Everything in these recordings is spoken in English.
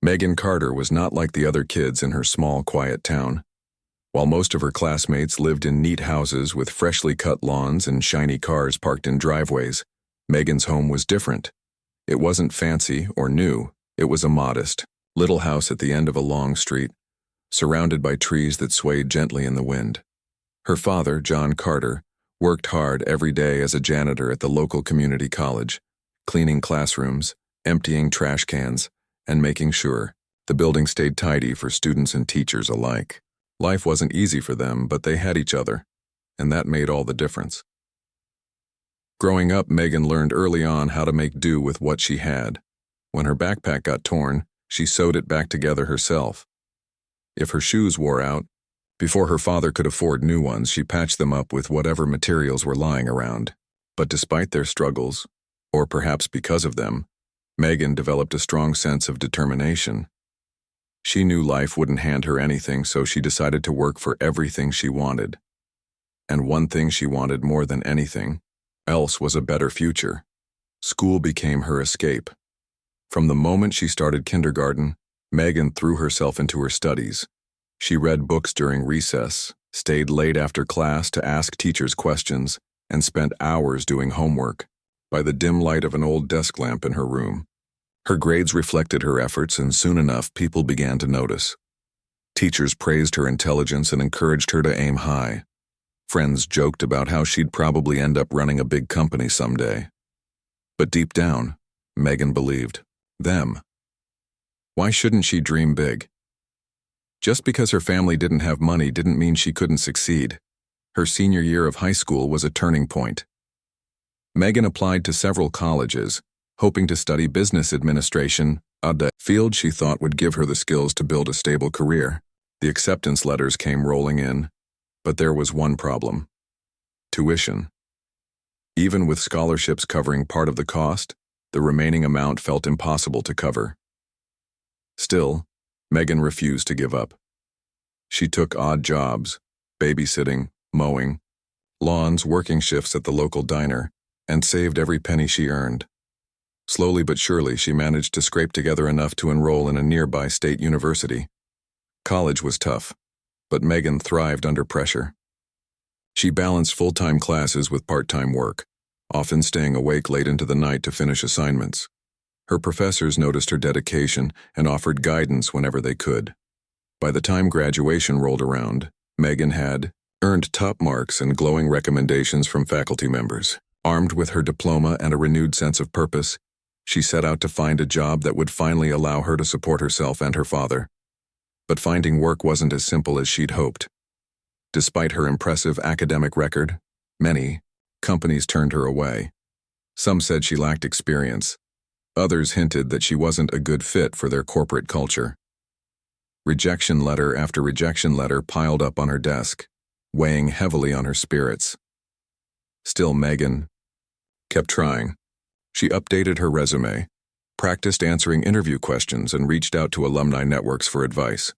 Megan Carter was not like the other kids in her small, quiet town. While most of her classmates lived in neat houses with freshly cut lawns and shiny cars parked in driveways, Megan's home was different. It wasn't fancy or new. It was a modest, little house at the end of a long street, surrounded by trees that swayed gently in the wind. Her father, John Carter, worked hard every day as a janitor at the local community college, cleaning classrooms, emptying trash cans, and making sure the building stayed tidy for students and teachers alike. Life wasn't easy for them, but they had each other, and that made all the difference. Growing up, Megan learned early on how to make do with what she had. When her backpack got torn, she sewed it back together herself. If her shoes wore out, before her father could afford new ones, she patched them up with whatever materials were lying around. But despite their struggles, or perhaps because of them, Megan developed a strong sense of determination. She knew life wouldn't hand her anything, so she decided to work for everything she wanted. And one thing she wanted more than anything else was a better future. School became her escape. From the moment she started kindergarten, Megan threw herself into her studies. She read books during recess, stayed late after class to ask teachers questions, and spent hours doing homework by the dim light of an old desk lamp in her room. Her grades reflected her efforts, and soon enough people began to notice. Teachers praised her intelligence and encouraged her to aim high. Friends joked about how she'd probably end up running a big company someday. But deep down, Megan believed them. Why shouldn't she dream big? Just because her family didn't have money didn't mean she couldn't succeed. Her senior year of high school was a turning point. Megan applied to several colleges, hoping to study business administration, a field she thought would give her the skills to build a stable career. The acceptance letters came rolling in, but there was one problem: tuition. Even with scholarships covering part of the cost, the remaining amount felt impossible to cover. Still, Megan refused to give up. She took odd jobs, babysitting, mowing, lawns, working shifts at the local diner, and saved every penny she earned. Slowly but surely, she managed to scrape together enough to enroll in a nearby state university. College was tough, but Megan thrived under pressure. She balanced full-time classes with part-time work, often staying awake late into the night to finish assignments. Her professors noticed her dedication and offered guidance whenever they could. By the time graduation rolled around, Megan had earned top marks and glowing recommendations from faculty members. Armed with her diploma and a renewed sense of purpose, she set out to find a job that would finally allow her to support herself and her father. But finding work wasn't as simple as she'd hoped. Despite her impressive academic record, many companies turned her away. Some said she lacked experience. Others hinted that she wasn't a good fit for their corporate culture. Rejection letter after rejection letter piled up on her desk, weighing heavily on her spirits. Still, Megan kept trying. She updated her resume, practiced answering interview questions, and reached out to alumni networks for advice.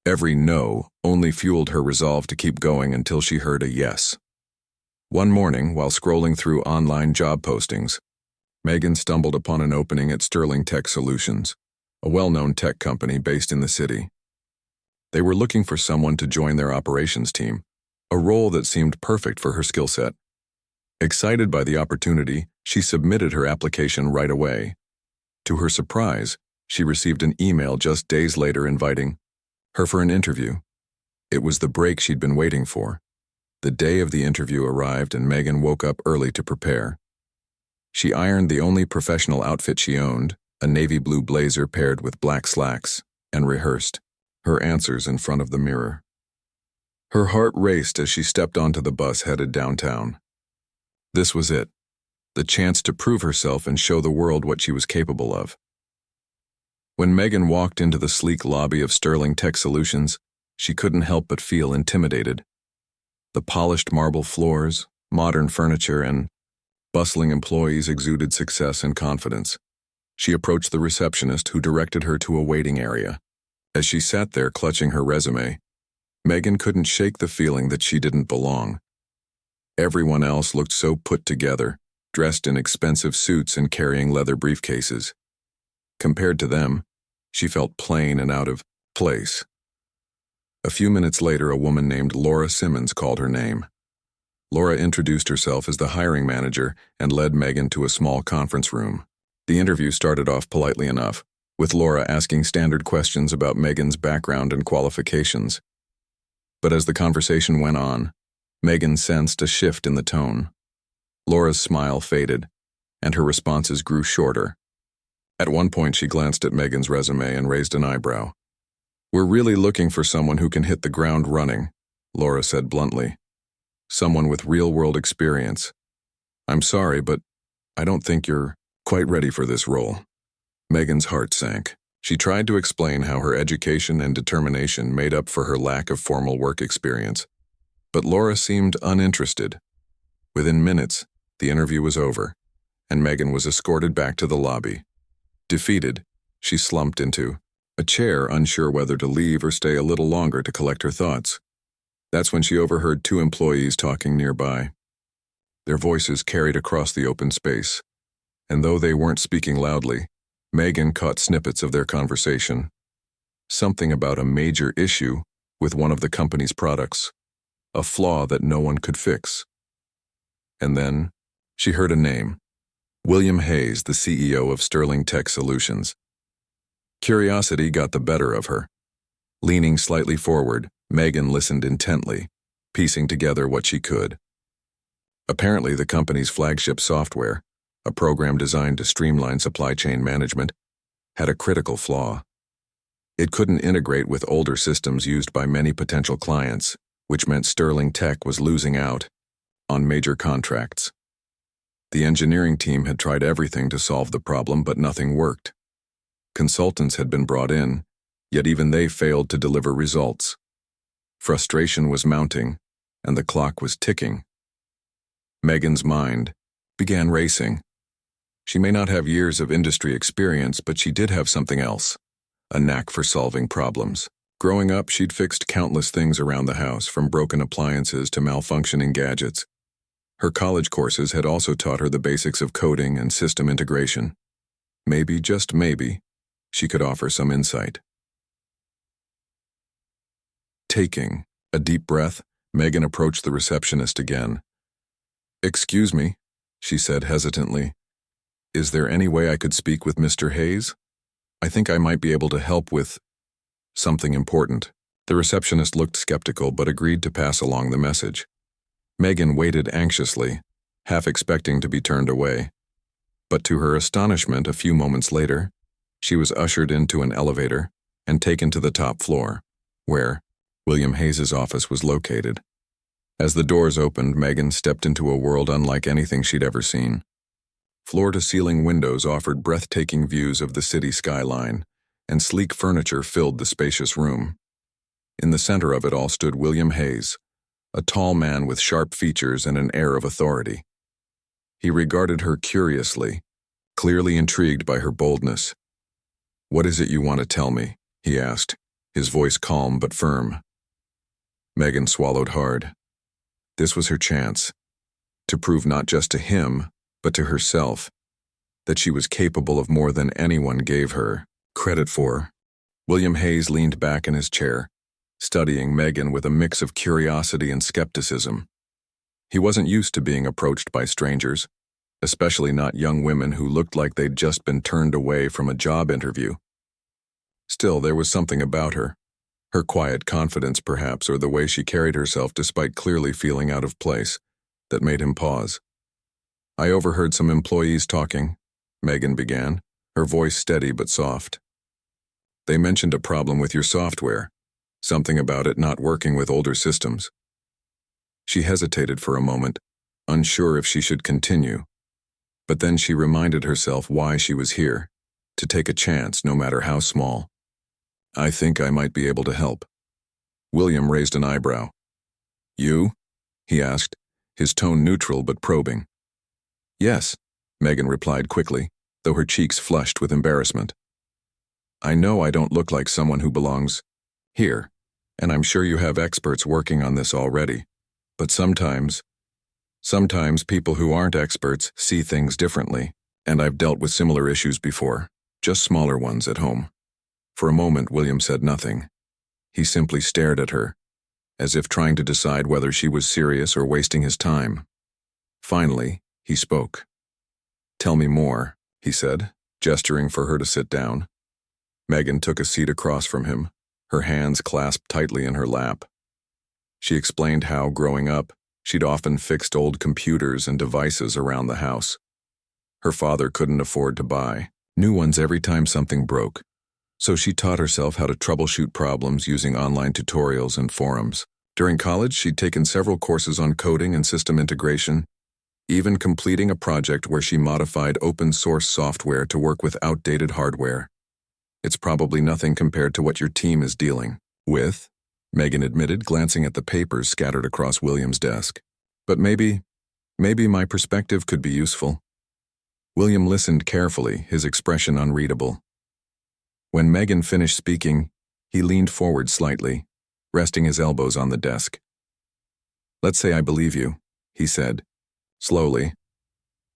Every no only fueled her resolve to keep going until she heard a yes. One morning, while scrolling through online job postings, Megan stumbled upon an opening at Sterling Tech Solutions, a well-known tech company based in the city. They were looking for someone to join their operations team, a role that seemed perfect for her skill set. Excited by the opportunity, she submitted her application right away. To her surprise, she received an email just days later inviting her for an interview. It was the break she'd been waiting for. The day of the interview arrived, and Megan woke up early to prepare. She ironed the only professional outfit she owned, a navy blue blazer paired with black slacks, and rehearsed her answers in front of the mirror. Her heart raced as she stepped onto the bus headed downtown. This was it, the chance to prove herself and show the world what she was capable of. When Megan walked into the sleek lobby of Sterling Tech Solutions, she couldn't help but feel intimidated. The polished marble floors, modern furniture, and bustling employees exuded success and confidence. She approached the receptionist, who directed her to a waiting area. As she sat there clutching her resume, Megan couldn't shake the feeling that she didn't belong. Everyone else looked so put together, dressed in expensive suits and carrying leather briefcases. Compared to them, She felt plain and out of place. A few minutes later, a woman named Laura Simmons called her name. Laura introduced herself as the hiring manager and led Megan to a small conference room. The interview started off politely enough, with Laura asking standard questions about Megan's background and qualifications. But as the conversation went on, Megan sensed a shift in the tone. Laura's smile faded, and her responses grew shorter. At one point, she glanced at Megan's resume and raised an eyebrow. "We're really looking for someone who can hit the ground running," Laura said bluntly. "Someone with real-world experience. I'm sorry, but I don't think you're quite ready for this role." Megan's heart sank. She tried to explain how her education and determination made up for her lack of formal work experience, but Laura seemed uninterested. Within minutes, the interview was over, and Megan was escorted back to the lobby. Defeated, she slumped into a chair, unsure whether to leave or stay a little longer to collect her thoughts. That's when she overheard two employees talking nearby. Their voices carried across the open space, and though they weren't speaking loudly, Megan caught snippets of their conversation. Something about a major issue with one of the company's products, a flaw that no one could fix. And then, she heard a name: William Hayes, the CEO of Sterling Tech Solutions. Curiosity got the better of her. Leaning slightly forward, Megan listened intently, piecing together what she could. Apparently, the company's flagship software, a program designed to streamline supply chain management, had a critical flaw. It couldn't integrate with older systems used by many potential clients, which meant Sterling Tech was losing out on major contracts. The engineering team had tried everything to solve the problem, but nothing worked. Consultants had been brought in, yet even they failed to deliver results. Frustration was mounting, and the clock was ticking. Megan's mind began racing. She may not have years of industry experience, but she did have something else: a knack for solving problems. Growing up, she'd fixed countless things around the house, from broken appliances to malfunctioning gadgets. Her college courses had also taught her the basics of coding and system integration. Maybe, just maybe, she could offer some insight. Taking a deep breath, Megan approached the receptionist again. "Excuse me," she said hesitantly. "Is there any way I could speak with Mr. Hayes? I think I might be able to help with something important." The receptionist looked skeptical but agreed to pass along the message. Megan waited anxiously, half expecting to be turned away. But to her astonishment, a few moments later, she was ushered into an elevator and taken to the top floor, where William Hayes's office was located. As the doors opened, Megan stepped into a world unlike anything she'd ever seen. Floor-to-ceiling windows offered breathtaking views of the city skyline, and sleek furniture filled the spacious room. In the center of it all stood William Hayes, a tall man with sharp features and an air of authority. He regarded her curiously, clearly intrigued by her boldness. "What is it you want to tell me?" he asked, his voice calm but firm. Megan swallowed hard. This was her chance, to prove not just to him, but to herself, that she was capable of more than anyone gave her credit for. William Hayes leaned back in his chair, studying Megan with a mix of curiosity and skepticism. He wasn't used to being approached by strangers, especially not young women who looked like they'd just been turned away from a job interview. Still, there was something about her quiet confidence perhaps, or the way she carried herself despite clearly feeling out of place, that made him pause. "I overheard some employees talking," Megan began, her voice steady but soft. "They mentioned a problem with your software, something about it not working with older systems." She hesitated for a moment, unsure if she should continue. But then she reminded herself why she was here, to take a chance no matter how small. "I think I might be able to help." William raised an eyebrow. "You?" he asked, his tone neutral but probing. "Yes," Megan replied quickly, though her cheeks flushed with embarrassment. "I know I don't look like someone who belongs here, and I'm sure you have experts working on this already, but sometimes people who aren't experts see things differently, and I've dealt with similar issues before, just smaller ones at home." For a moment, William said nothing. He simply stared at her, as if trying to decide whether she was serious or wasting his time. Finally, he spoke. "Tell me more," he said, gesturing for her to sit down. Megan took a seat across from him, her hands clasped tightly in her lap. She explained how, growing up, she'd often fixed old computers and devices around the house. Her father couldn't afford to buy new ones every time something broke, so she taught herself how to troubleshoot problems using online tutorials and forums. During college, she'd taken several courses on coding and system integration, even completing a project where she modified open-source software to work with outdated hardware. "It's probably nothing compared to what your team is dealing with," Megan admitted, glancing at the papers scattered across William's desk. "But maybe my perspective could be useful." William listened carefully, his expression unreadable. When Megan finished speaking, he leaned forward slightly, resting his elbows on the desk. "Let's say I believe you," he said, slowly.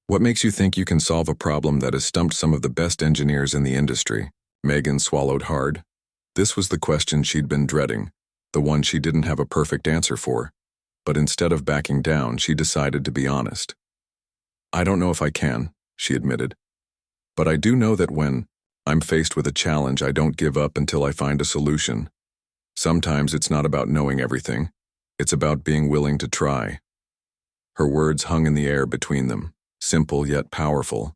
"What makes you think you can solve a problem that has stumped some of the best engineers in the industry?" Megan swallowed hard. This was the question she'd been dreading, the one she didn't have a perfect answer for. But instead of backing down, she decided to be honest. "I don't know if I can," she admitted. "But I do know that when I'm faced with a challenge, I don't give up until I find a solution. Sometimes it's not about knowing everything. It's about being willing to try." Her words hung in the air between them, simple yet powerful.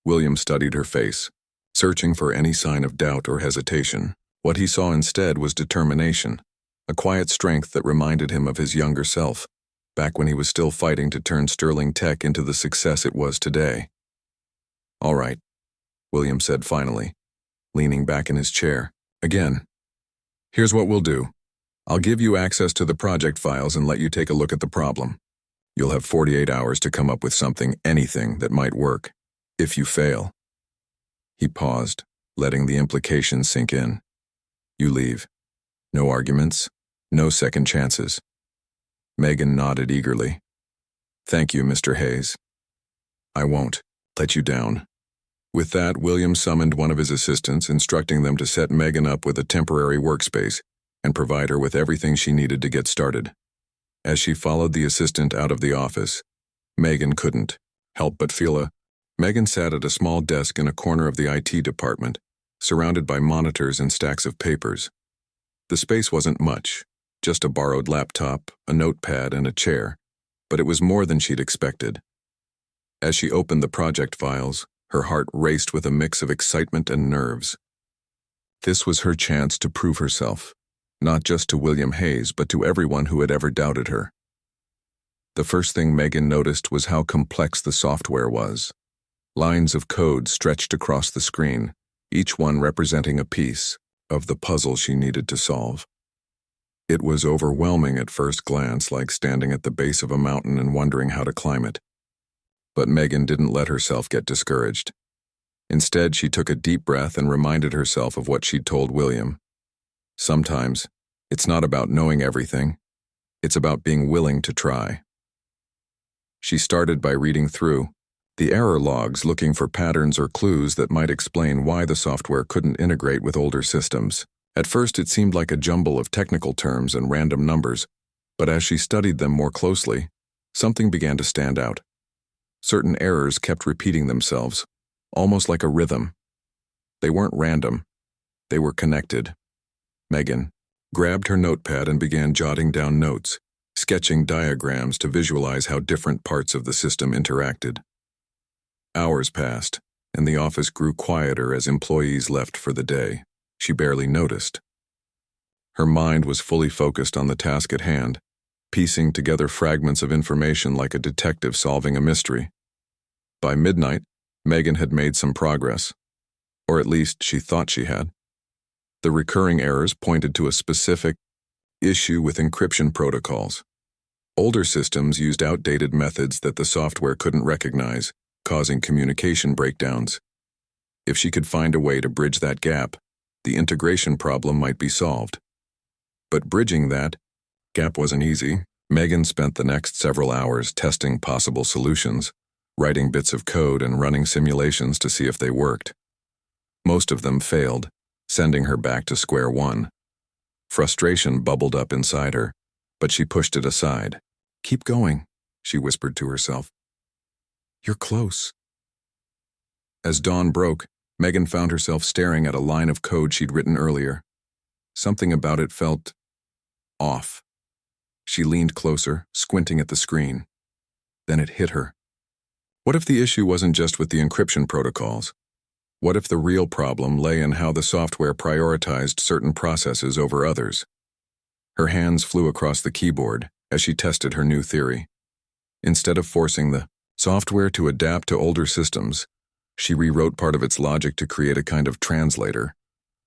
William studied her face, searching for any sign of doubt or hesitation. What he saw instead was determination, a quiet strength that reminded him of his younger self, back when he was still fighting to turn Sterling Tech into the success it was today. "All right," William said finally, leaning back in his chair. "Again, here's what we'll do. I'll give you access to the project files and let you take a look at the problem. You'll have 48 hours to come up with anything that might work. If you fail..." He paused, letting the implications sink in. "You leave. No arguments, no second chances." Megan nodded eagerly. "Thank you, Mr. Hayes. I won't let you down." With that, William summoned one of his assistants, instructing them to set Megan up with a temporary workspace and provide her with everything she needed to get started. As she followed the assistant out of the office, Megan couldn't help but feel Megan sat at a small desk in a corner of the IT department, surrounded by monitors and stacks of papers. The space wasn't much, just a borrowed laptop, a notepad, and a chair, but it was more than she'd expected. As she opened the project files, her heart raced with a mix of excitement and nerves. This was her chance to prove herself, not just to William Hayes, but to everyone who had ever doubted her. The first thing Megan noticed was how complex the software was. Lines of code stretched across the screen, each one representing a piece of the puzzle she needed to solve. It was overwhelming at first glance, like standing at the base of a mountain and wondering how to climb it. But Megan didn't let herself get discouraged. Instead, she took a deep breath and reminded herself of what she'd told William. Sometimes, it's not about knowing everything. It's about being willing to try. She started by reading through the error logs, looking for patterns or clues that might explain why the software couldn't integrate with older systems. At first, it seemed like a jumble of technical terms and random numbers, but as she studied them more closely, something began to stand out. Certain errors kept repeating themselves, almost like a rhythm. They weren't random. They were connected. Megan grabbed her notepad and began jotting down notes, sketching diagrams to visualize how different parts of the system interacted. Hours passed, and the office grew quieter as employees left for the day. She barely noticed. Her mind was fully focused on the task at hand, piecing together fragments of information like a detective solving a mystery. By midnight, Megan had made some progress, or at least she thought she had. The recurring errors pointed to a specific issue with encryption protocols. Older systems used outdated methods that the software couldn't recognize, causing communication breakdowns. If she could find a way to bridge that gap, the integration problem might be solved. But bridging that gap wasn't easy. Megan spent the next several hours testing possible solutions, writing bits of code and running simulations to see if they worked. Most of them failed, sending her back to square one. Frustration bubbled up inside her, but she pushed it aside. "Keep going," she whispered to herself. "You're close." As dawn broke, Megan found herself staring at a line of code she'd written earlier. Something about it felt off. She leaned closer, squinting at the screen. Then it hit her. What if the issue wasn't just with the encryption protocols? What if the real problem lay in how the software prioritized certain processes over others? Her hands flew across the keyboard as she tested her new theory. Instead of forcing the software to adapt to older systems, she rewrote part of its logic to create a kind of translator,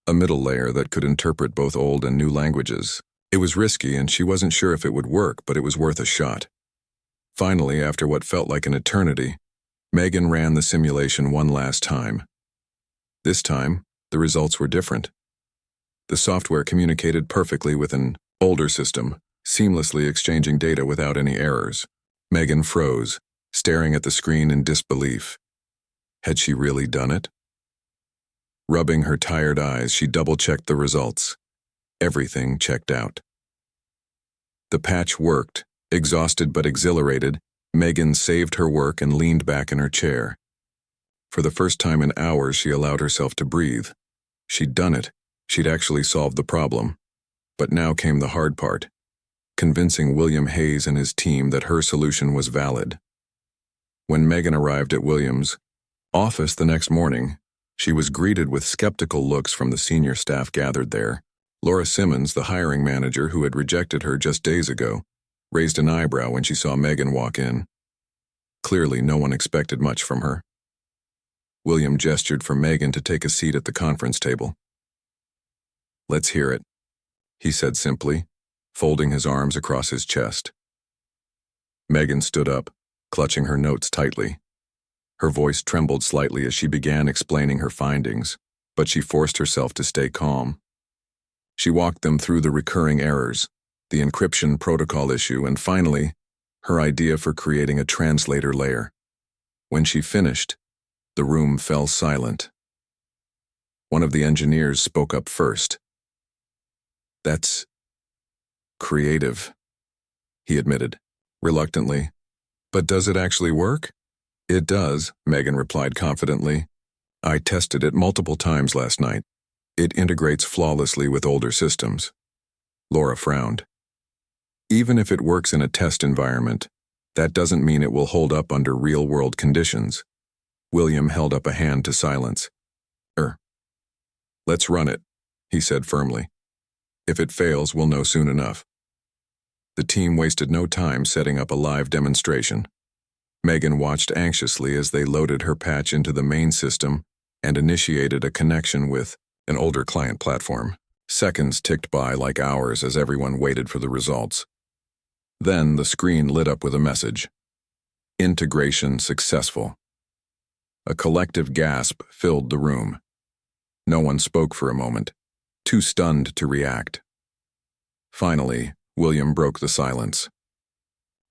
a middle layer that could interpret both old and new languages. It was risky and she wasn't sure if it would work, but it was worth a shot. Finally, after what felt like an eternity, Megan ran the simulation one last time. This time, the results were different. The software communicated perfectly with an older system, seamlessly exchanging data without any errors. Megan froze, staring at the screen in disbelief. Had she really done it? Rubbing her tired eyes, she double-checked the results. Everything checked out. The patch worked. Exhausted but exhilarated, Megan saved her work and leaned back in her chair. For the first time in hours, she allowed herself to breathe. She'd done it. She'd actually solved the problem. But now came the hard part, convincing William Hayes and his team that her solution was valid. When Megan arrived at William's office the next morning, she was greeted with skeptical looks from the senior staff gathered there. Laura Simmons, the hiring manager who had rejected her just days ago, raised an eyebrow when she saw Megan walk in. Clearly, no one expected much from her. William gestured for Megan to take a seat at the conference table. "Let's hear it," he said simply, folding his arms across his chest. Megan stood up, clutching her notes tightly. Her voice trembled slightly as she began explaining her findings, but she forced herself to stay calm. She walked them through the recurring errors, the encryption protocol issue, and finally, her idea for creating a translator layer. When she finished, the room fell silent. One of the engineers spoke up first. "That's creative," he admitted, reluctantly. "But does it actually work?" "It does," Megan replied confidently. "I tested it multiple times last night. It integrates flawlessly with older systems." Laura frowned. "Even if it works in a test environment, that doesn't mean it will hold up under real-world conditions." William held up a hand to silence. "Let's run it," he said firmly. "If it fails, we'll know soon enough." The team wasted no time setting up a live demonstration. Megan watched anxiously as they loaded her patch into the main system and initiated a connection with an older client platform. Seconds ticked by like hours as everyone waited for the results. Then the screen lit up with a message. "Integration successful." A collective gasp filled the room. No one spoke for a moment, too stunned to react. Finally, William broke the silence.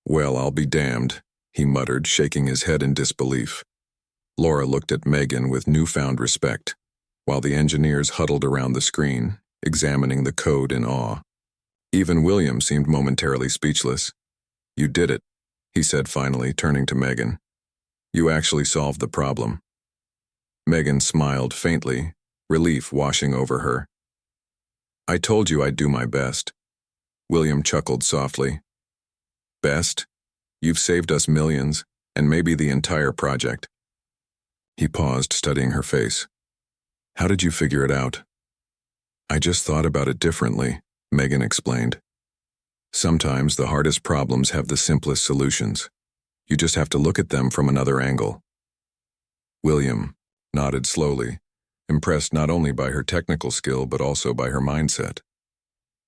"Well, I'll be damned," he muttered, shaking his head in disbelief. Laura looked at Megan with newfound respect, while the engineers huddled around the screen, examining the code in awe. Even William seemed momentarily speechless. "You did it," he said finally, turning to Megan. "You actually solved the problem." Megan smiled faintly, relief washing over her. "I told you I'd do my best." William chuckled softly. "Best? You've saved us millions, and maybe the entire project." He paused, studying her face. "How did you figure it out?" "I just thought about it differently," Megan explained. "Sometimes the hardest problems have the simplest solutions. You just have to look at them from another angle." William nodded slowly, impressed not only by her technical skill but also by her mindset.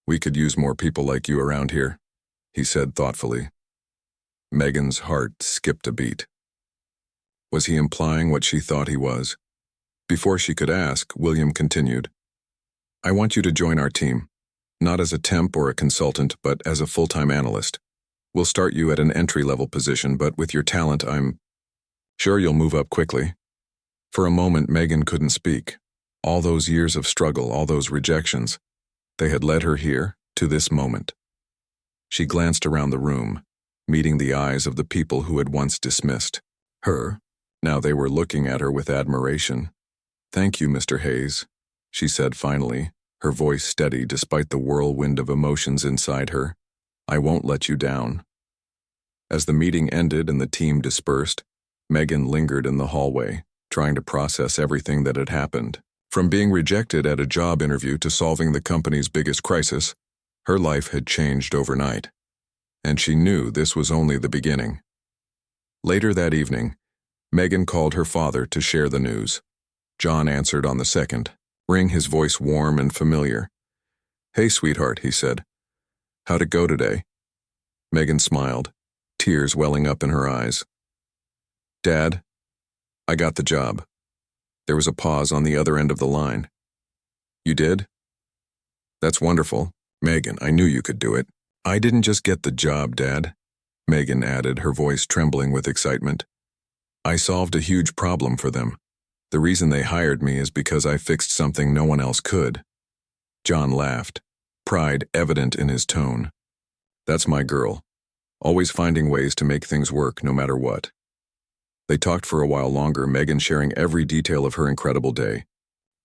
"We could use more people like you around here," he said thoughtfully. Megan's heart skipped a beat. Was he implying what she thought he was? Before she could ask, William continued. "I want you to join our team, not as a temp or a consultant, but as a full-time analyst. We'll start you at an entry-level position, but with your talent, I'm sure you'll move up quickly." For a moment, Megan couldn't speak. All those years of struggle, all those rejections, they had led her here, to this moment. She glanced around the room, meeting the eyes of the people who had once dismissed her. Now they were looking at her with admiration. "Thank you, Mr. Hayes," she said finally, her voice steady despite the whirlwind of emotions inside her. "I won't let you down." As the meeting ended and the team dispersed, Megan lingered in the hallway, trying to process everything that had happened. From being rejected at a job interview to solving the company's biggest crisis, her life had changed overnight. And she knew this was only the beginning. Later that evening, Megan called her father to share the news. John answered on the second ring, his voice warm and familiar. "Hey, sweetheart," he said. "How'd it go today?" Megan smiled, tears welling up in her eyes. "Dad, I got the job." There was a pause on the other end of the line. "You did? That's wonderful. Megan, I knew you could do it." "I didn't just get the job, Dad," Megan added, her voice trembling with excitement. "I solved a huge problem for them. The reason they hired me is because I fixed something no one else could." John laughed, pride evident in his tone. "That's my girl, always finding ways to make things work no matter what." They talked for a while longer, Megan sharing every detail of her incredible day.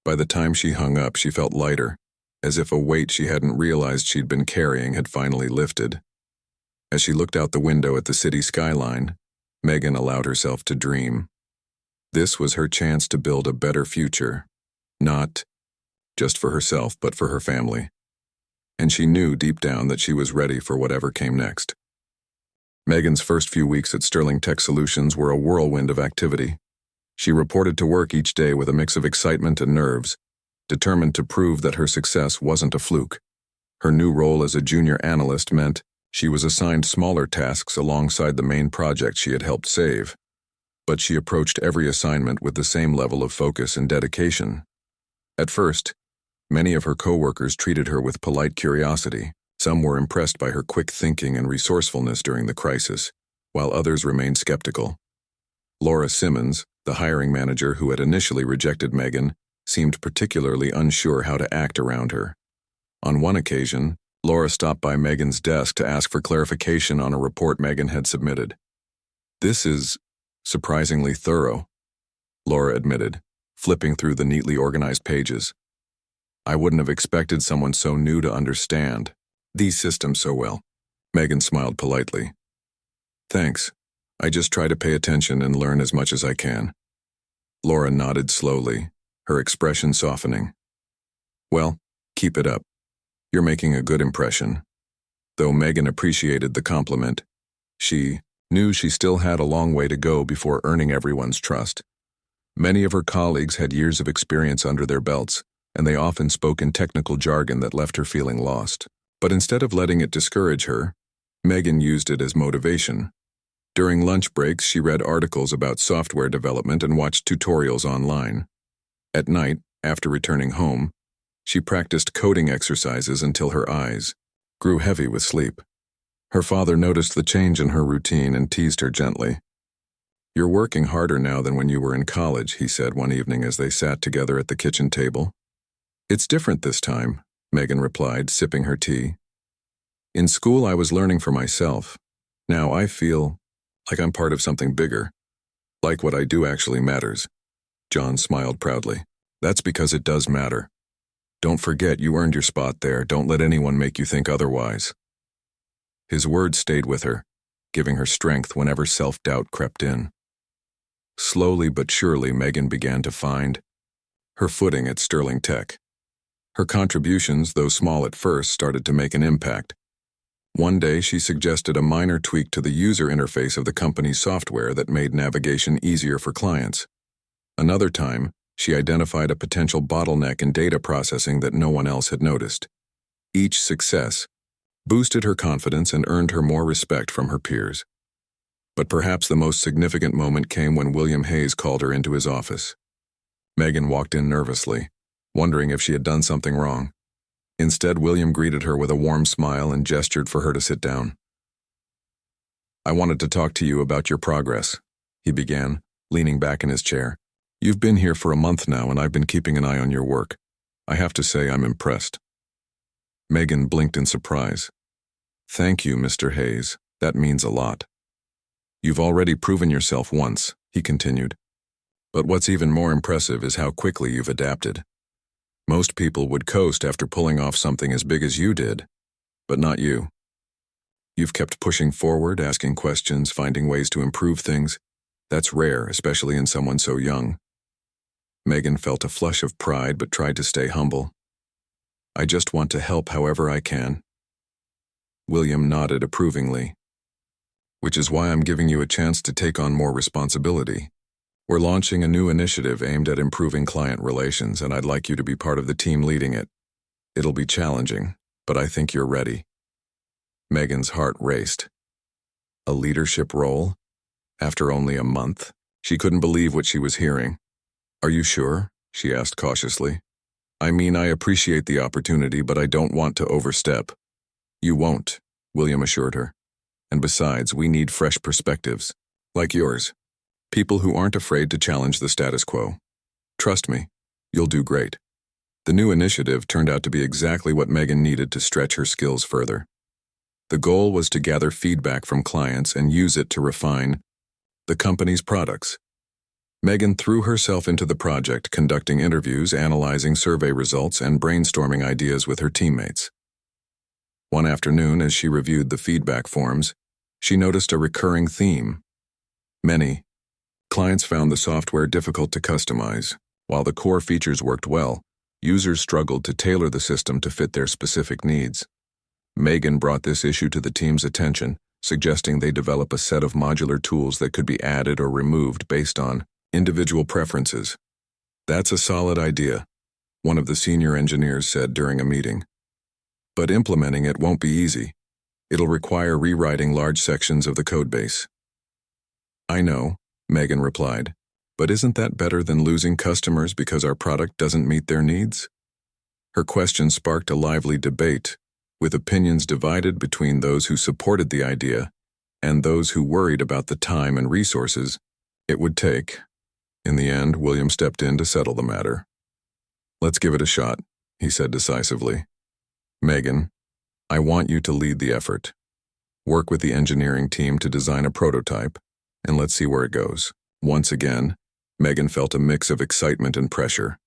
By the time she hung up, she felt lighter, as if a weight she hadn't realized she'd been carrying had finally lifted. As she looked out the window at the city skyline, Megan allowed herself to dream. This was her chance to build a better future, not just for herself, but for her family. And she knew deep down that she was ready for whatever came next. Megan's first few weeks at Sterling Tech Solutions were a whirlwind of activity. She reported to work each day with a mix of excitement and nerves, determined to prove that her success wasn't a fluke. Her new role as a junior analyst meant she was assigned smaller tasks alongside the main project she had helped save. But she approached every assignment with the same level of focus and dedication. At first, many of her coworkers treated her with polite curiosity. Some were impressed by her quick thinking and resourcefulness during the crisis, while others remained skeptical. Laura Simmons, the hiring manager who had initially rejected Megan, seemed particularly unsure how to act around her. On one occasion, Laura stopped by Megan's desk to ask for clarification on a report Megan had submitted. "This is surprisingly thorough," Laura admitted, flipping through the neatly organized pages. "I wouldn't have expected someone so new to understand these systems so well." Megan smiled politely. "Thanks. I just try to pay attention and learn as much as I can." Laura nodded slowly, her expression softening. "Well, keep it up. You're making a good impression." Though Megan appreciated the compliment, she knew she still had a long way to go before earning everyone's trust. Many of her colleagues had years of experience under their belts, and they often spoke in technical jargon that left her feeling lost. But instead of letting it discourage her, Megan used it as motivation. During lunch breaks, she read articles about software development and watched tutorials online. At night, after returning home, she practiced coding exercises until her eyes grew heavy with sleep. Her father noticed the change in her routine and teased her gently. "You're working harder now than when you were in college," he said one evening as they sat together at the kitchen table. "It's different this time," Megan replied, sipping her tea. "In school, I was learning for myself. Now I feel like I'm part of something bigger, like what I do actually matters." John smiled proudly. "That's because it does matter. Don't forget you earned your spot there. Don't let anyone make you think otherwise." His words stayed with her, giving her strength whenever self-doubt crept in. Slowly but surely, Megan began to find her footing at Sterling Tech. Her contributions, though small at first, started to make an impact. One day, she suggested a minor tweak to the user interface of the company's software that made navigation easier for clients. Another time, she identified a potential bottleneck in data processing that no one else had noticed. Each success boosted her confidence and earned her more respect from her peers. But perhaps the most significant moment came when William Hayes called her into his office. Megan walked in nervously, wondering if she had done something wrong. Instead, William greeted her with a warm smile and gestured for her to sit down. "I wanted to talk to you about your progress," he began, leaning back in his chair. You've been here for a month now and I've been keeping an eye on your work. I have to say I'm impressed. Megan blinked in surprise. Thank you, Mr. Hayes. That means a lot. You've already proven yourself once, he continued. But what's even more impressive is how quickly you've adapted. Most people would coast after pulling off something as big as you did, but not you. You've kept pushing forward, asking questions, finding ways to improve things. That's rare, especially in someone so young. Megan felt a flush of pride but tried to stay humble. I just want to help however I can. William nodded approvingly. Which is why I'm giving you a chance to take on more responsibility. We're launching a new initiative aimed at improving client relations, and I'd like you to be part of the team leading it. It'll be challenging, but I think you're ready. Megan's heart raced. A leadership role? After only a month? She couldn't believe what she was hearing. Are you sure? She asked cautiously. I mean, I appreciate the opportunity, but I don't want to overstep. You won't, William assured her. And besides, we need fresh perspectives, like yours. People who aren't afraid to challenge the status quo. Trust me, you'll do great. The new initiative turned out to be exactly what Megan needed to stretch her skills further. The goal was to gather feedback from clients and use it to refine the company's products. Megan threw herself into the project, conducting interviews, analyzing survey results, and brainstorming ideas with her teammates. One afternoon, as she reviewed the feedback forms, she noticed a recurring theme. Many clients found the software difficult to customize. While the core features worked well, users struggled to tailor the system to fit their specific needs. Megan brought this issue to the team's attention, suggesting they develop a set of modular tools that could be added or removed based on individual preferences. That's a solid idea, one of the senior engineers said during a meeting. But implementing it won't be easy. It'll require rewriting large sections of the codebase. I know, Megan replied, but isn't that better than losing customers because our product doesn't meet their needs? Her question sparked a lively debate, with opinions divided between those who supported the idea and those who worried about the time and resources it would take. In the end, William stepped in to settle the matter. Let's give it a shot, he said decisively. Megan, I want you to lead the effort. Work with the engineering team to design a prototype, and let's see where it goes. Once again, Megan felt a mix of excitement and pressure.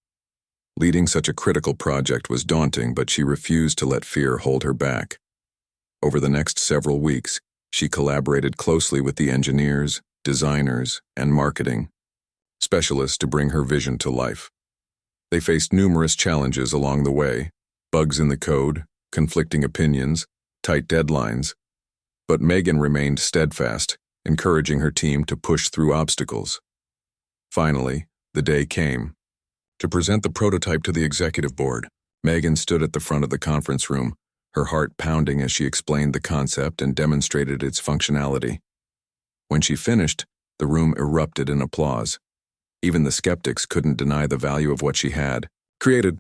Leading such a critical project was daunting, but she refused to let fear hold her back. Over the next several weeks, she collaborated closely with the engineers, designers, and marketing specialists to bring her vision to life. They faced numerous challenges along the way, bugs in the code, conflicting opinions, tight deadlines, but Megan remained steadfast, encouraging her team to push through obstacles. Finally, the day came. To present the prototype to the executive board, Megan stood at the front of the conference room, her heart pounding as she explained the concept and demonstrated its functionality. When she finished, the room erupted in applause. Even the skeptics couldn't deny the value of what she had created.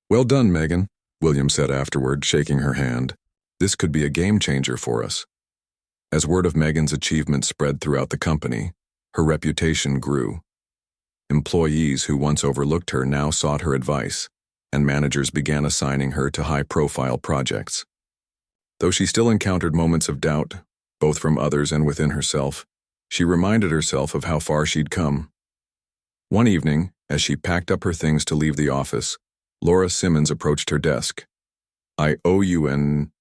Well done, Megan, William said afterward, shaking her hand. This could be a game changer for us. As word of Megan's achievement spread throughout the company, her reputation grew. Employees who once overlooked her now sought her advice, and managers began assigning her to high-profile projects. Though she still encountered moments of doubt, both from others and within herself, she reminded herself of how far she'd come. One evening, as she packed up her things to leave the office, Laura Simmons approached her desk. I owe you an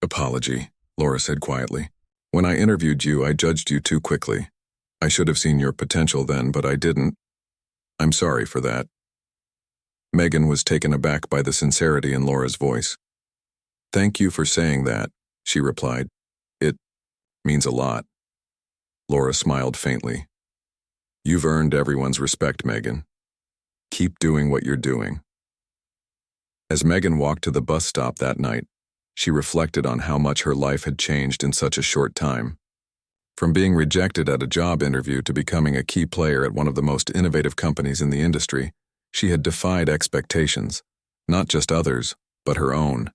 apology, Laura said quietly. When I interviewed you, I judged you too quickly. I should have seen your potential then, but I didn't. I'm sorry for that. Megan was taken aback by the sincerity in Laura's voice. Thank you for saying that, she replied. It means a lot. Laura smiled faintly. You've earned everyone's respect, Megan. Keep doing what you're doing. As Megan walked to the bus stop that night, she reflected on how much her life had changed in such a short time. From being rejected at a job interview to becoming a key player at one of the most innovative companies in the industry, she had defied expectations, not just others, but her own.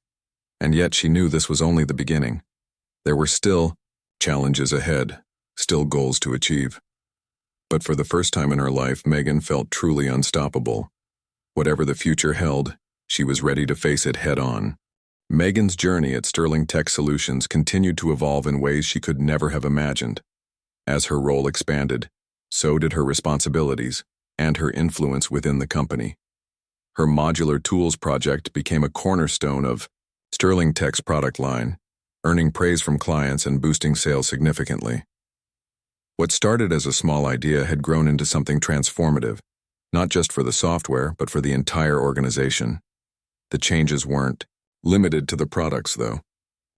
And yet she knew this was only the beginning. There were still challenges ahead, still goals to achieve. But for the first time in her life, Megan felt truly unstoppable. Whatever the future held, she was ready to face it head-on. Megan's journey at Sterling Tech Solutions continued to evolve in ways she could never have imagined. As her role expanded, so did her responsibilities and her influence within the company. Her modular tools project became a cornerstone of Sterling Tech's product line, earning praise from clients and boosting sales significantly. What started as a small idea had grown into something transformative, not just for the software, but for the entire organization. The changes weren't limited to the products, though.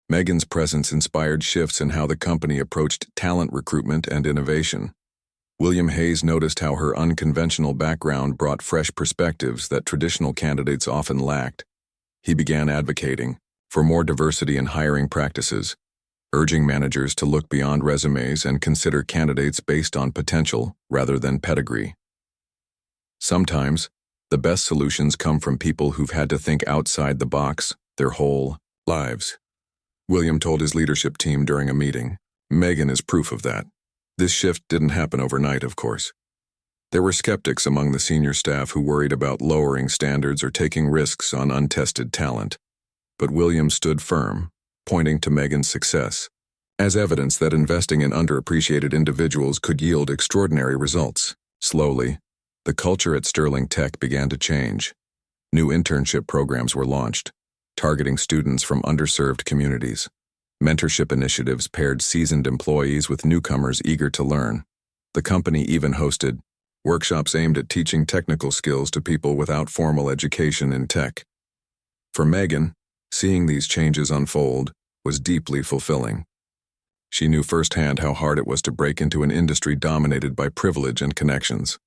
Megan's presence inspired shifts in how the company approached talent recruitment and innovation. William Hayes noticed how her unconventional background brought fresh perspectives that traditional candidates often lacked. He began advocating for more diversity in hiring practices, urging managers to look beyond resumes and consider candidates based on potential rather than pedigree. Sometimes, the best solutions come from people who've had to think outside the box their whole lives. William told his leadership team during a meeting, "Megan is proof of that." This shift didn't happen overnight, of course. There were skeptics among the senior staff who worried about lowering standards or taking risks on untested talent. But William stood firm, pointing to Megan's success as evidence that investing in underappreciated individuals could yield extraordinary results. Slowly, the culture at Sterling Tech began to change. New internship programs were launched, targeting students from underserved communities. Mentorship initiatives paired seasoned employees with newcomers eager to learn. The company even hosted workshops aimed at teaching technical skills to people without formal education in tech. For Megan, seeing these changes unfold was deeply fulfilling. She knew firsthand how hard it was to break into an industry dominated by privilege and connections.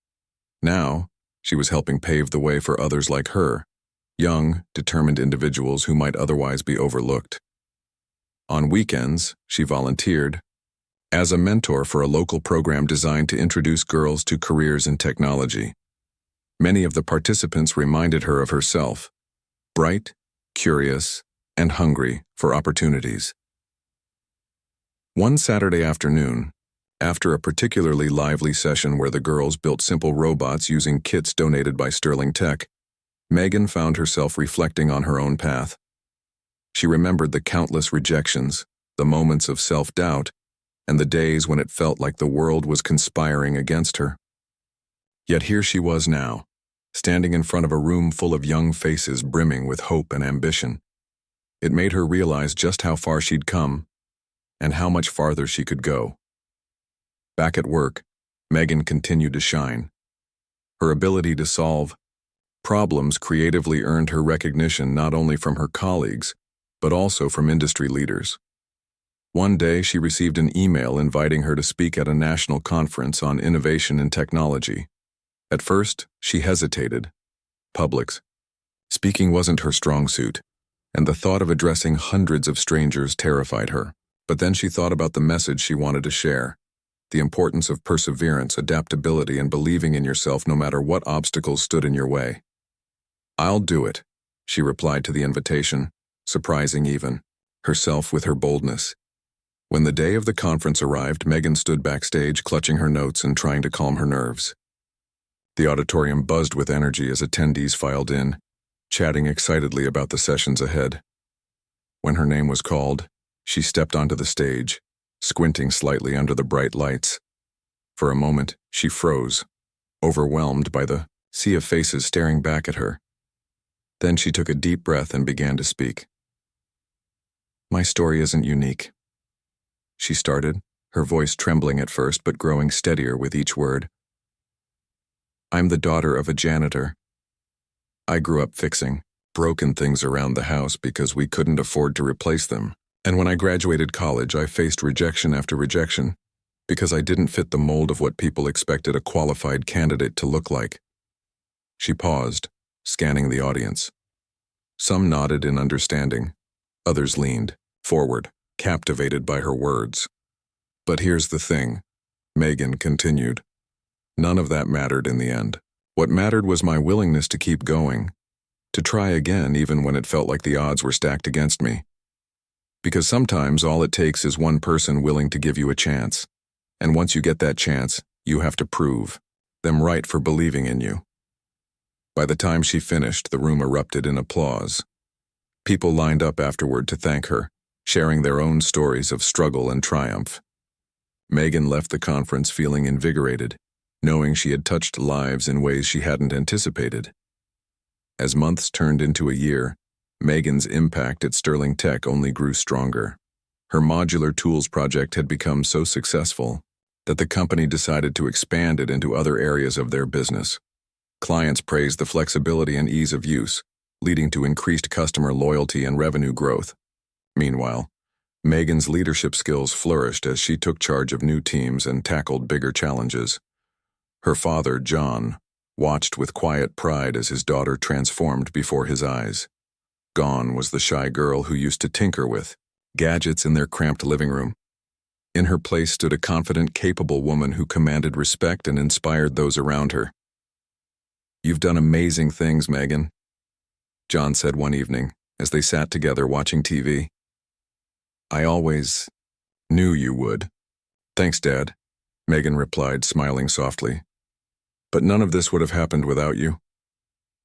Now, she was helping pave the way for others like her, young, determined individuals who might otherwise be overlooked. On weekends, she volunteered as a mentor for a local program designed to introduce girls to careers in technology. Many of the participants reminded her of herself, bright, curious, and hungry for opportunities. One Saturday afternoon, after a particularly lively session where the girls built simple robots using kits donated by Sterling Tech, Megan found herself reflecting on her own path. She remembered the countless rejections, the moments of self-doubt, and the days when it felt like the world was conspiring against her. Yet here she was now, standing in front of a room full of young faces brimming with hope and ambition. It made her realize just how far she'd come, and how much farther she could go. Back at work, Megan continued to shine. Her ability to solve problems creatively earned her recognition not only from her colleagues, but also from industry leaders. One day, she received an email inviting her to speak at a national conference on innovation in technology. At first, she hesitated. Public speaking wasn't her strong suit, and the thought of addressing hundreds of strangers terrified her. But then she thought about the message she wanted to share, the importance of perseverance, adaptability, and believing in yourself no matter what obstacles stood in your way. "I'll do it," she replied to the invitation, surprising even herself with her boldness. When the day of the conference arrived, Megan stood backstage, clutching her notes and trying to calm her nerves. The auditorium buzzed with energy as attendees filed in, chatting excitedly about the sessions ahead. When her name was called, she stepped onto the stage, squinting slightly under the bright lights. For a moment, she froze, overwhelmed by the sea of faces staring back at her. Then she took a deep breath and began to speak. "My story isn't unique," she started, her voice trembling at first but growing steadier with each word. "I'm the daughter of a janitor. I grew up fixing broken things around the house because we couldn't afford to replace them. And when I graduated college, I faced rejection after rejection because I didn't fit the mold of what people expected a qualified candidate to look like." She paused, scanning the audience. Some nodded in understanding. Others leaned forward, captivated by her words. "But here's the thing," Megan continued. "None of that mattered in the end. What mattered was my willingness to keep going, to try again even when it felt like the odds were stacked against me. Because sometimes all it takes is one person willing to give you a chance. And once you get that chance, You have to prove them right for believing in you." By the time she finished, the room erupted in applause. People lined up afterward to thank her, sharing their own stories of struggle and triumph. Megan left the conference feeling invigorated, knowing she had touched lives in ways she hadn't anticipated. As months turned into a year, Megan's impact at Sterling Tech only grew stronger. Her modular tools project had become so successful that the company decided to expand it into other areas of their business. Clients praised the flexibility and ease of use, leading to increased customer loyalty and revenue growth. Meanwhile, Megan's leadership skills flourished as she took charge of new teams and tackled bigger challenges. Her father, John, watched with quiet pride as his daughter transformed before his eyes. Gone was the shy girl who used to tinker with gadgets in their cramped living room. In her place stood a confident, capable woman who commanded respect and inspired those around her. "You've done amazing things, Megan," John said one evening as they sat together watching TV. "I always knew you would." "Thanks, Dad," Megan replied, smiling softly. "But none of this would have happened without you.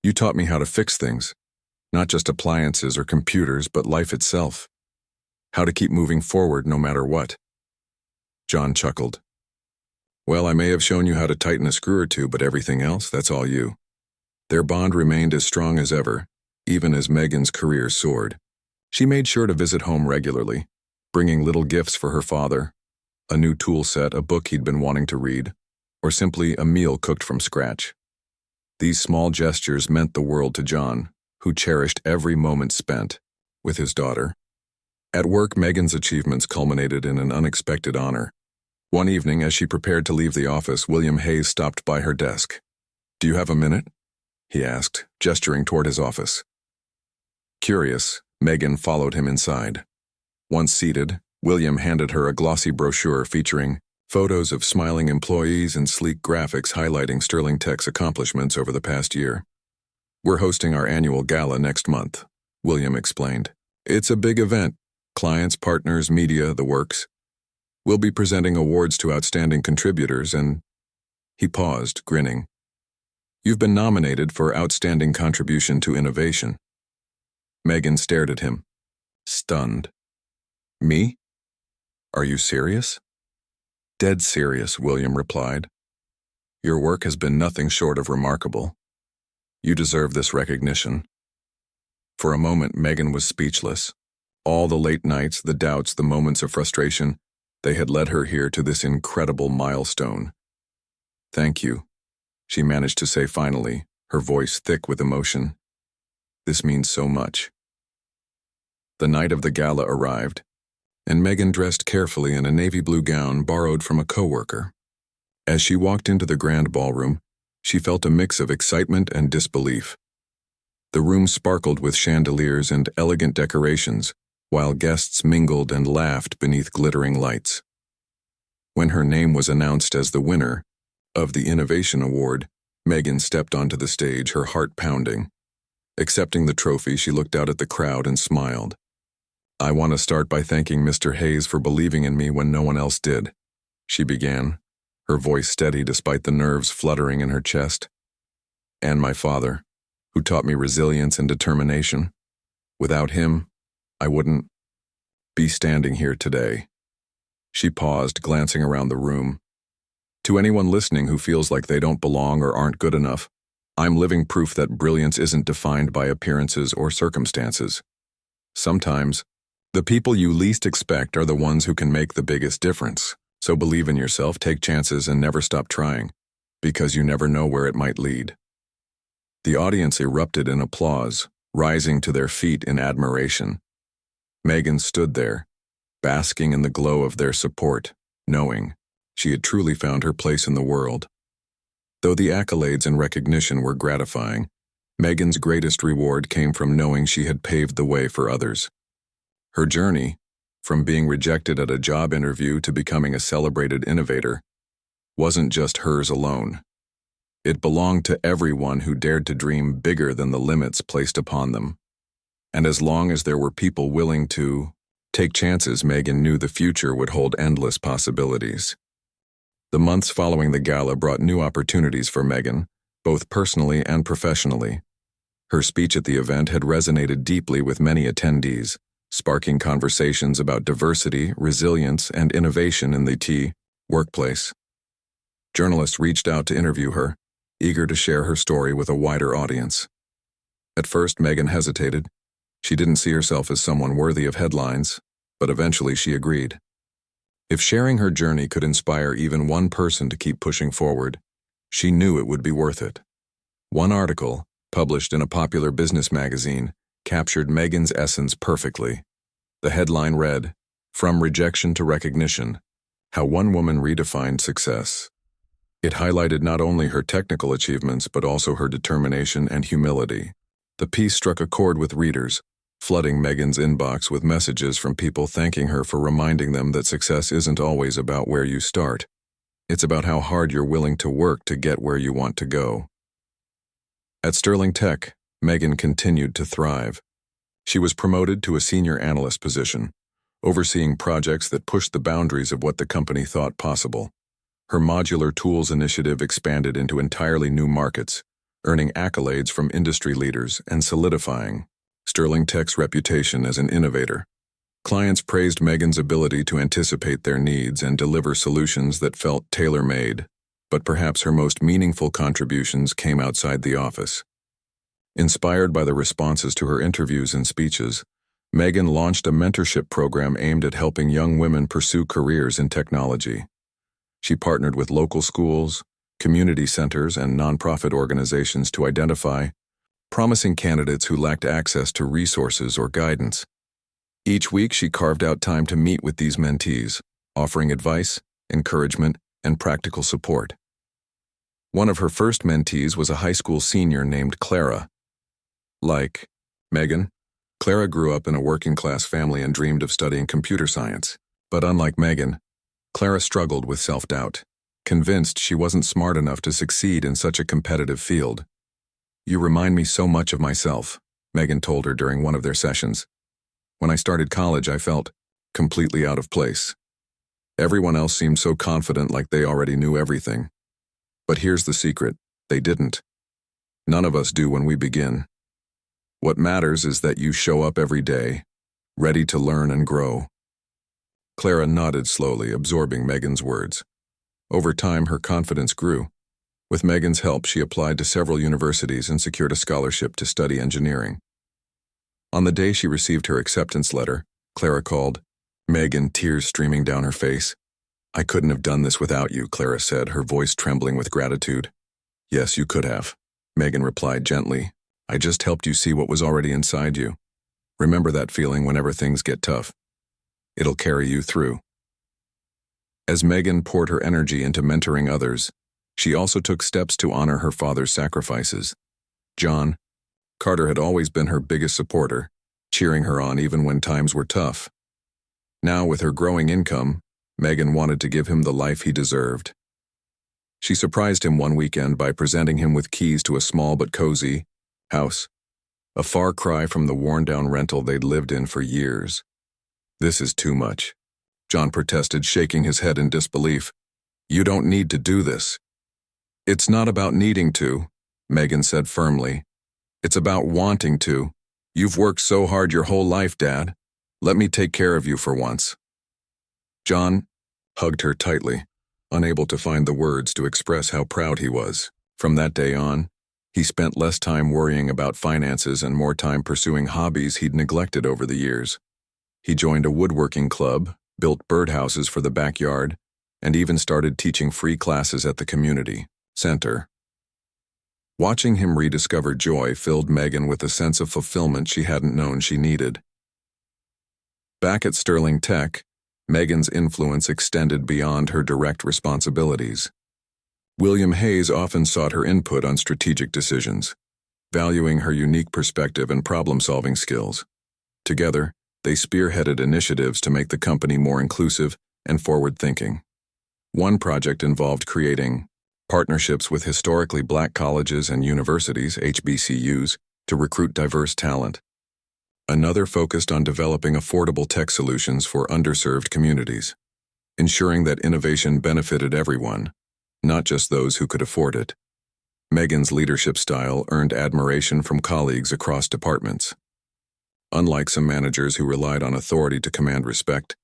You taught me how to fix things, not just appliances or computers, but life itself. How to keep moving forward no matter what." John chuckled. "Well, I may have shown you how to tighten a screw or two, but everything else, that's all you." Their bond remained as strong as ever, even as Megan's career soared. She made sure to visit home regularly, bringing little gifts for her father, a new tool set, a book he'd been wanting to read, or simply a meal cooked from scratch. These small gestures meant the world to John, who cherished every moment spent with his daughter. At work, Megan's achievements culminated in an unexpected honor. One evening, as she prepared to leave the office, William Hayes stopped by her desk. "Do you have a minute?" he asked, gesturing toward his office. Curious, Megan followed him inside. Once seated, William handed her a glossy brochure featuring photos of smiling employees and sleek graphics highlighting Sterling Tech's accomplishments over the past year. "We're hosting our annual gala next month," William explained. "It's a big event. Clients, partners, media, the works. We'll be presenting awards to outstanding contributors and—" He paused, grinning. "You've been nominated for Outstanding Contribution to Innovation." Megan stared at him, stunned. "Me? Are you serious?" "Dead serious," William replied. "Your work has been nothing short of remarkable. You deserve this recognition." For a moment, Megan was speechless. All the late nights, the doubts, the moments of frustration, they had led her here to this incredible milestone. "Thank you," she managed to say finally, her voice thick with emotion. "This means so much." The night of the gala arrived, and Megan dressed carefully in a navy blue gown borrowed from a coworker. As she walked into the grand ballroom, she felt a mix of excitement and disbelief. The room sparkled with chandeliers and elegant decorations, while guests mingled and laughed beneath glittering lights. When her name was announced as the winner of the Innovation Award, Megan stepped onto the stage, her heart pounding. Accepting the trophy, she looked out at the crowd and smiled. "I want to start by thanking Mr. Hayes for believing in me when no one else did," she began, her voice steady despite the nerves fluttering in her chest. "And my father, who taught me resilience and determination. Without him, I wouldn't be standing here today." She paused, glancing around the room. "To anyone listening who feels like they don't belong or aren't good enough, I'm living proof that brilliance isn't defined by appearances or circumstances. Sometimes, the people you least expect are the ones who can make the biggest difference. So believe in yourself, take chances, and never stop trying, because you never know where it might lead." The audience erupted in applause, rising to their feet in admiration. Megan stood there, basking in the glow of their support, knowing she had truly found her place in the world. Though the accolades and recognition were gratifying, Megan's greatest reward came from knowing she had paved the way for others. Her journey, from being rejected at a job interview to becoming a celebrated innovator, wasn't just hers alone. It belonged to everyone who dared to dream bigger than the limits placed upon them. And as long as there were people willing to take chances, Megan knew the future would hold endless possibilities. The months following the gala brought new opportunities for Megan, both personally and professionally. Her speech at the event had resonated deeply with many attendees, sparking conversations about diversity, resilience, and innovation in the workplace. Journalists reached out to interview her, eager to share her story with a wider audience. At first, Megan hesitated. She didn't see herself as someone worthy of headlines, but eventually she agreed. If sharing her journey could inspire even one person to keep pushing forward, she knew it would be worth it. One article, published in a popular business magazine, captured Megan's essence perfectly. The headline read, "From Rejection to Recognition: How One Woman Redefined Success." It highlighted not only her technical achievements but also her determination and humility. The piece struck a chord with readers, flooding Megan's inbox with messages from people thanking her for reminding them that success isn't always about where you start. It's about how hard you're willing to work to get where you want to go. At Sterling Tech, Megan continued to thrive. She was promoted to a senior analyst position, overseeing projects that pushed the boundaries of what the company thought possible. Her modular tools initiative expanded into entirely new markets, earning accolades from industry leaders and solidifying Sterling Tech's reputation as an innovator. Clients praised Megan's ability to anticipate their needs and deliver solutions that felt tailor-made, but perhaps her most meaningful contributions came outside the office. Inspired by the responses to her interviews and speeches, Megan launched a mentorship program aimed at helping young women pursue careers in technology. She partnered with local schools, community centers, and nonprofit organizations to identify promising candidates who lacked access to resources or guidance. Each week, she carved out time to meet with these mentees, offering advice, encouragement, and practical support. One of her first mentees was a high school senior named Clara. Like Megan, Clara grew up in a working-class family and dreamed of studying computer science. But unlike Megan, Clara struggled with self-doubt, convinced she wasn't smart enough to succeed in such a competitive field. "You remind me so much of myself," Megan told her during one of their sessions. "When I started college, I felt completely out of place. Everyone else seemed so confident, like they already knew everything. But here's the secret: they didn't. None of us do when we begin. What matters is that you show up every day, ready to learn and grow." Clara nodded slowly, absorbing Megan's words. Over time, her confidence grew. With Megan's help, she applied to several universities and secured a scholarship to study engineering. On the day she received her acceptance letter, Clara called Megan, tears streaming down her face. "I couldn't have done this without you," Clara said, her voice trembling with gratitude. "Yes, you could have," Megan replied gently. "I just helped you see what was already inside you. Remember that feeling whenever things get tough. It'll carry you through." As Megan poured her energy into mentoring others, she also took steps to honor her father's sacrifices. John Carter had always been her biggest supporter, cheering her on even when times were tough. Now, with her growing income, Megan wanted to give him the life he deserved. She surprised him one weekend by presenting him with keys to a small but cozy house, a far cry from the worn-down rental they'd lived in for years. "This is too much," John protested, shaking his head in disbelief. "You don't need to do this." "It's not about needing to," Megan said firmly. "It's about wanting to. You've worked so hard your whole life, Dad. Let me take care of you for once." John hugged her tightly, unable to find the words to express how proud he was. From that day on, he spent less time worrying about finances and more time pursuing hobbies he'd neglected over the years. He joined a woodworking club, built birdhouses for the backyard, and even started teaching free classes at the community center. Watching him rediscover joy filled Megan with a sense of fulfillment she hadn't known she needed. Back at Sterling Tech, Megan's influence extended beyond her direct responsibilities. William Hayes often sought her input on strategic decisions, valuing her unique perspective and problem-solving skills. Together, they spearheaded initiatives to make the company more inclusive and forward-thinking. One project involved creating partnerships with historically black colleges and universities, HBCUs, to recruit diverse talent. Another focused on developing affordable tech solutions for underserved communities. ensuring that innovation benefited everyone, not just those who could afford it. Megan's leadership style earned admiration from colleagues across departments. Unlike some managers who relied on authority to command respect,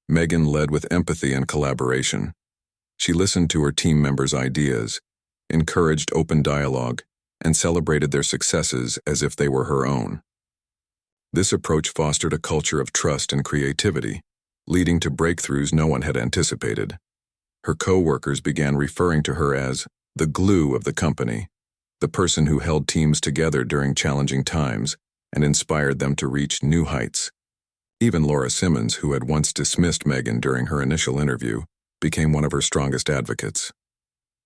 Megan led with empathy and collaboration. She listened to her team members' ideas, encouraged open dialogue, and celebrated their successes as if they were her own. This approach fostered a culture of trust and creativity, leading to breakthroughs no one had anticipated. Her co-workers began referring to her as the glue of the company, the person who held teams together during challenging times and inspired them to reach new heights. Even Laura Simmons, who had once dismissed Megan during her initial interview, became one of her strongest advocates.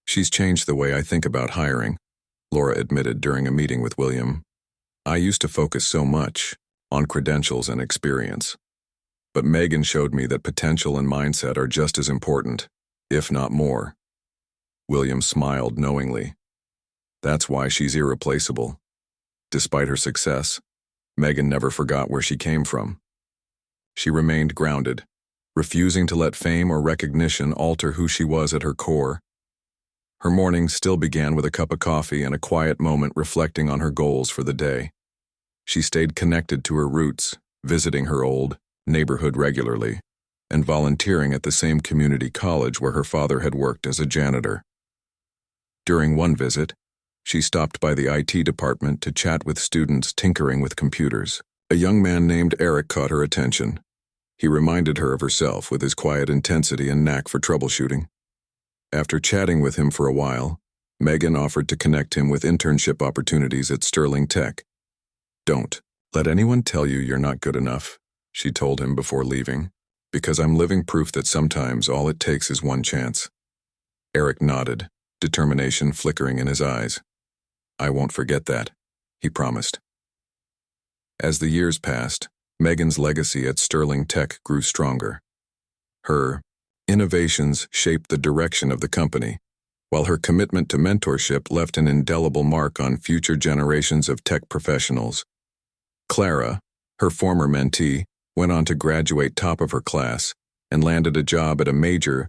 "She's changed the way I think about hiring," Laura admitted during a meeting with William. "I used to focus so much on credentials and experience. But Megan showed me that potential and mindset are just as important, if not more." William smiled knowingly. That's why she's irreplaceable. Despite her success, Megan never forgot where she came from. She remained grounded, refusing to let fame or recognition alter who she was at her core. Her mornings still began with a cup of coffee and a quiet moment reflecting on her goals for the day. She stayed connected to her roots, visiting her old neighborhood regularly, and volunteering at the same community college where her father had worked as a janitor. During one visit, she stopped by the IT department to chat with students tinkering with computers. A young man named Eric caught her attention. He reminded her of herself with his quiet intensity and knack for troubleshooting. After chatting with him for a while, Megan offered to connect him with internship opportunities at Sterling Tech. "Don't let anyone tell you you're not good enough," she told him before leaving, "because I'm living proof that sometimes all it takes is one chance." Eric nodded, determination flickering in his eyes. "I won't forget that," he promised. As the years passed, Megan's legacy at Sterling Tech grew stronger. Her innovations shaped the direction of the company, while her commitment to mentorship left an indelible mark on future generations of tech professionals. Clara, her former mentee, went on to graduate top of her class and landed a job at a major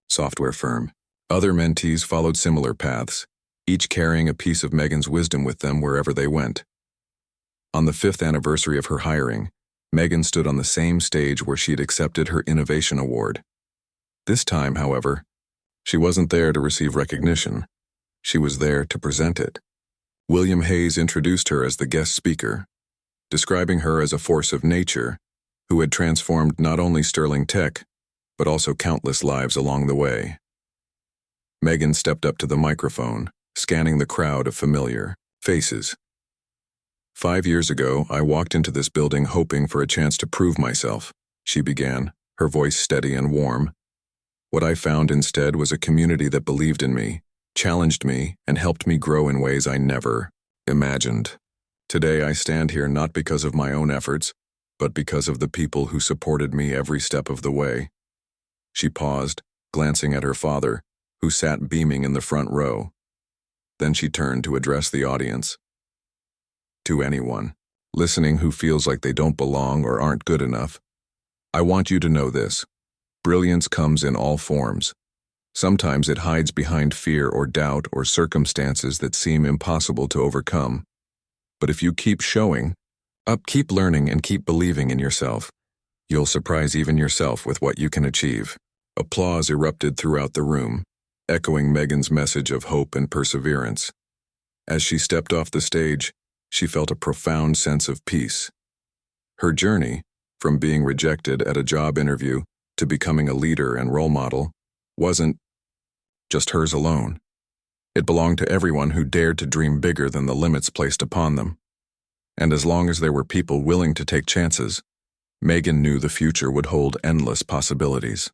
software firm. Other mentees followed similar paths, each carrying a piece of Megan's wisdom with them wherever they went. On the 5th anniversary of her hiring, Megan stood on the same stage where she'd accepted her Innovation Award. This time, however, she wasn't there to receive recognition. She was there to present it. William Hayes introduced her as the guest speaker, describing her as a force of nature who had transformed not only Sterling Tech, but also countless lives along the way. Megan stepped up to the microphone, scanning the crowd of familiar faces. "5 years ago, I walked into this building hoping for a chance to prove myself," she began, her voice steady and warm. "What I found instead was a community that believed in me, challenged me, and helped me grow in ways I never imagined. Today I stand here not because of my own efforts, but because of the people who supported me every step of the way." She paused, glancing at her father, who sat beaming in the front row. Then she turned to address the audience. "To anyone listening who feels like they don't belong or aren't good enough, I want you to know this. Brilliance comes in all forms. Sometimes it hides behind fear or doubt or circumstances that seem impossible to overcome. But if you keep showing up, keep learning, and keep believing in yourself, you'll surprise even yourself with what you can achieve." Applause erupted throughout the room, echoing Megan's message of hope and perseverance. As she stepped off the stage, she felt a profound sense of peace. Her journey, from being rejected at a job interview to becoming a leader and role model, wasn't just hers alone. It belonged to everyone who dared to dream bigger than the limits placed upon them. And as long as there were people willing to take chances, Megan knew the future would hold endless possibilities.